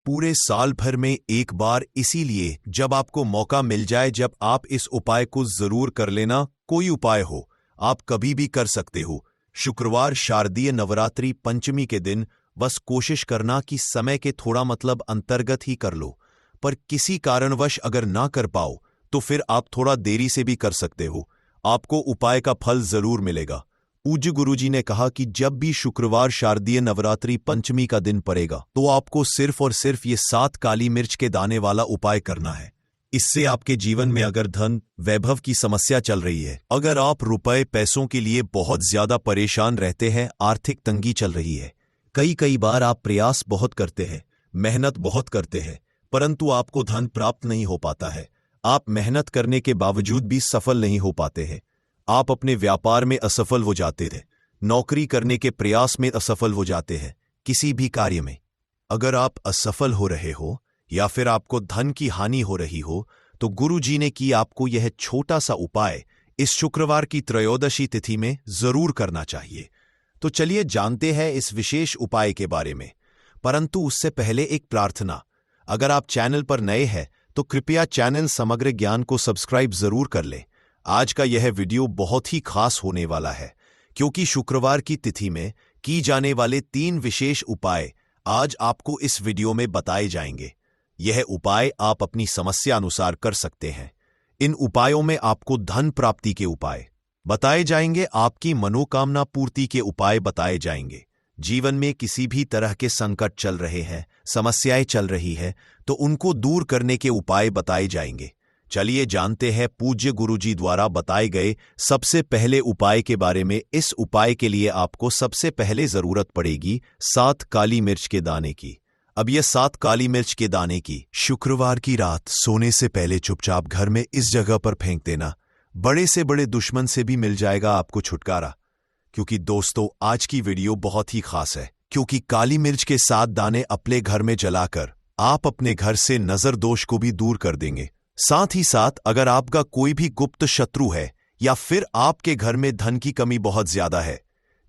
A: पूरे साल भर में एक बार, इसीलिए जब आपको मौका मिल जाए, जब आप इस उपाय को जरूर कर लेना। कोई उपाय हो, आप कभी भी कर सकते हो। शुक्रवार शारदीय नवरात्रि पंचमी के दिन बस कोशिश करना कि समय के थोड़ा मतलब अंतर्गत ही कर लो, पर किसी कारणवश अगर ना कर पाओ तो फिर आप थोड़ा देरी से भी कर सकते हो। आपको उपाय का फल जरूर मिलेगा। पूज्य गुरुजी ने कहा कि जब भी शुक्रवार शारदीय नवरात्रि पंचमी का दिन पड़ेगा तो आपको सिर्फ और सिर्फ ये 7 काली मिर्च के दाने वाला उपाय करना है। इससे आपके जीवन में अगर धन वैभव की समस्या चल रही है, अगर आप रुपए पैसों के लिए बहुत ज्यादा परेशान रहते हैं, आर्थिक तंगी चल रही है, कई बार आप प्रयास बहुत करते हैं, मेहनत बहुत करते हैं, परंतु आपको धन प्राप्त नहीं हो पाता है, आप मेहनत करने के बावजूद भी सफल नहीं हो पाते हैं, आप अपने व्यापार में असफल हो जाते हैं, नौकरी करने के प्रयास में असफल हो जाते हैं, किसी भी कार्य में अगर आप असफल हो रहे हो या फिर आपको धन की हानि हो रही हो, तो गुरुजी ने कि आपको यह छोटा सा उपाय इस शुक्रवार की त्रयोदशी तिथि में जरूर करना चाहिए। तो चलिए जानते हैं इस विशेष उपाय के बारे में, परंतु उससे पहले एक प्रार्थना। अगर आप चैनल पर नए हैं तो कृपया चैनल समग्र ज्ञान को सब्सक्राइब जरूर कर लें। आज का यह वीडियो बहुत ही खास होने वाला है, क्योंकि शुक्रवार की तिथि में की जाने वाले 3 विशेष उपाय आज आपको इस वीडियो में बताए जाएंगे। यह उपाय आप अपनी समस्या अनुसार कर सकते हैं। इन उपायों में आपको धन प्राप्ति के उपाय बताए जाएंगे, आपकी मनोकामना पूर्ति के उपाय बताए जाएंगे। जीवन में किसी भी तरह के संकट चल रहे हैं, समस्याएं चल रही है, तो उनको दूर करने के उपाय बताए जाएंगे। चलिए जानते हैं पूज्य गुरुजी द्वारा बताए गए सबसे पहले उपाय के बारे में। इस उपाय के लिए आपको सबसे पहले जरूरत पड़ेगी 7 काली मिर्च के दाने की। अब यह 7 काली मिर्च के दाने की शुक्रवार की रात सोने से पहले चुपचाप घर में इस जगह पर फेंक देना। बड़े से बड़े दुश्मन से भी मिल जाएगा आपको छुटकारा। क्योंकि दोस्तों आज की वीडियो बहुत ही खास है, क्योंकि काली मिर्च के 7 दाने अपने घर में जलाकर आप अपने घर से नजर दोष को भी दूर कर देंगे। साथ ही साथ अगर आपका कोई भी गुप्त शत्रु है या फिर आपके घर में धन की कमी बहुत ज्यादा है,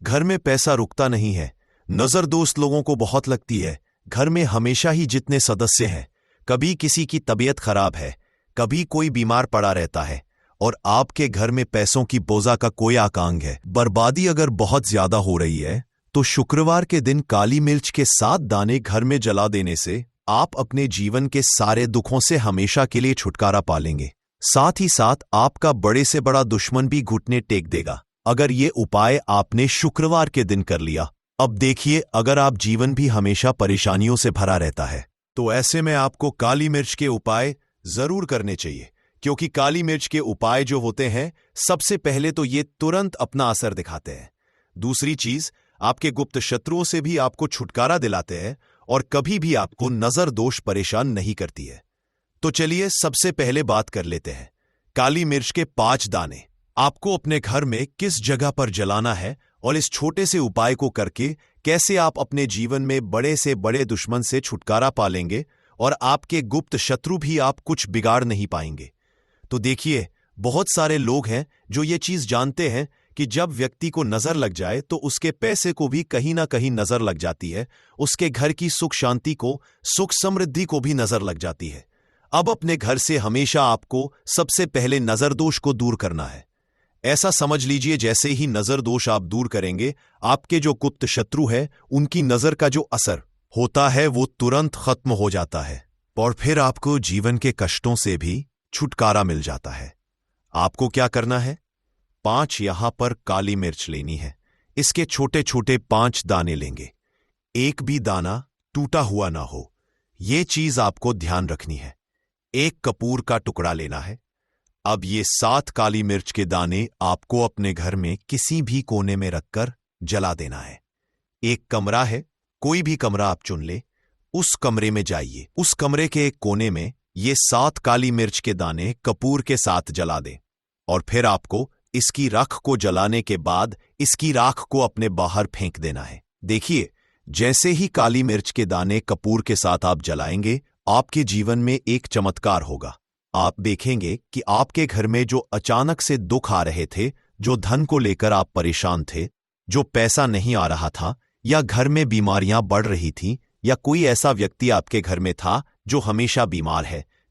A: घर में पैसा रुकता नहीं है, नजर दोस्त लोगों को बहुत लगती है, घर में हमेशा ही जितने सदस्य हैं, कभी किसी की तबीयत खराब है, कभी कोई बीमार पड़ा रहता है, और आपके घर में पैसों की बोझा का कोई आकांक है, बर्बादी अगर बहुत ज्यादा हो रही है, तो शुक्रवार के दिन काली मिर्च के 7 दाने घर में जला देने से आप अपने जीवन के सारे दुखों से हमेशा के लिए छुटकारा पालेंगे। साथ ही साथ आपका बड़े से बड़ा दुश्मन भी घुटने टेक देगा अगर ये उपाय आपने शुक्रवार के दिन कर लिया। अब देखिए, अगर आप जीवन भी हमेशा परेशानियों से भरा रहता है, तो ऐसे में आपको काली मिर्च के उपाय जरूर करने चाहिए, क्योंकि काली मिर्च के उपाय जो होते हैं, सबसे पहले तो ये तुरंत अपना असर दिखाते हैं। दूसरी चीज, आपके गुप्त शत्रुओं से भी आपको छुटकारा दिलाते हैं और कभी भी आपको नजर दोष परेशान नहीं करती है। तो चलिए सबसे पहले बात कर लेते हैं काली मिर्च के 5 दाने आपको अपने घर में किस जगह पर जलाना है, और इस छोटे से उपाय को करके कैसे आप अपने जीवन में बड़े से बड़े दुश्मन से छुटकारा पालेंगे और आपके गुप्त शत्रु भी आप कुछ बिगाड़ नहीं पाएंगे। तो देखिए, बहुत सारे लोग हैं जो ये चीज जानते हैं कि जब व्यक्ति को नजर लग जाए तो उसके पैसे को भी कहीं ना कहीं नजर लग जाती है, उसके घर की सुख शांति को, सुख समृद्धि को भी नजर लग जाती है। अब अपने घर से हमेशा आपको सबसे पहले नजर दोष को दूर करना है। ऐसा समझ लीजिए जैसे ही नजर दोष आप दूर करेंगे, आपके जो गुप्त शत्रु है उनकी नजर का जो असर होता है वो तुरंत खत्म हो जाता है, और फिर आपको जीवन के कष्टों से भी छुटकारा मिल जाता है। आपको क्या करना है, 5 यहां पर काली मिर्च लेनी है। इसके छोटे छोटे 5 दाने लेंगे, एक भी दाना टूटा हुआ ना हो, ये चीज आपको ध्यान रखनी है। एक कपूर का टुकड़ा लेना है। अब ये 7 काली मिर्च के दाने आपको अपने घर में किसी भी कोने में रखकर जला देना है। एक कमरा है, कोई भी कमरा आप चुन ले, उस कमरे में जाइए। उस कमरे के एक कोने में ये 7 काली मिर्च के दाने कपूर के साथ जला दें, और फिर आपको इसकी राख को जलाने के बाद इसकी राख को अपने बाहर फेंक देना है। देखिए, जैसे ही काली मिर्च के दाने कपूर के साथ आप जलाएंगे, आपके जीवन में एक चमत्कार होगा। आप देखेंगे कि आपके घर में जो अचानक से दुख आ रहे थे, जो धन को लेकर आप परेशान थे, जो पैसा नहीं आ रहा था, या घर में बीमारियां बढ़ रही थीं, या कोई ऐसा व्यक्ति आपके घर में था जो हमेशा बीमार है,